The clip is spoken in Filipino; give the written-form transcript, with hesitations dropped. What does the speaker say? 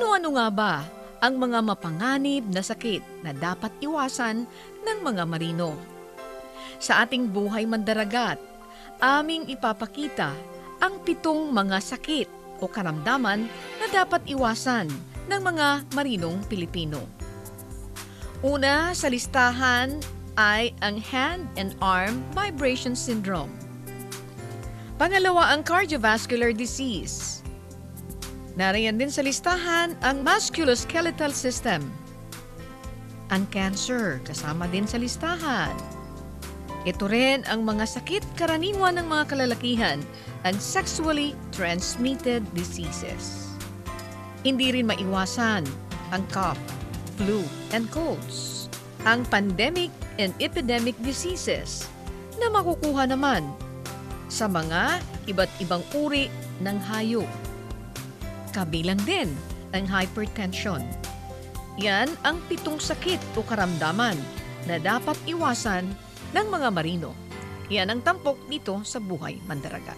Ano-ano nga ba ang mga mapanganib na sakit na dapat iwasan ng mga marino? Sa ating buhay mandaragat, aming ipapakita ang 7 mga sakit o karamdaman na dapat iwasan ng mga marinong Pilipino. Una sa listahan ay ang hand and arm vibration syndrome. Pangalawa ang cardiovascular disease. Nariyan din sa listahan ang musculoskeletal system. Ang cancer, kasama din sa listahan. Ito rin ang mga sakit karaniwan ng mga kalalakihan, ang sexually transmitted diseases. Hindi rin maiwasan ang cough, flu, and colds. Ang pandemic and epidemic diseases na makukuha naman sa mga iba't ibang uri ng hayop. Kabilang din ang hypertension. Yan ang 7 sakit o karamdaman na dapat iwasan ng mga marino. Yan ang tampok dito sa Buhay Mandaragat.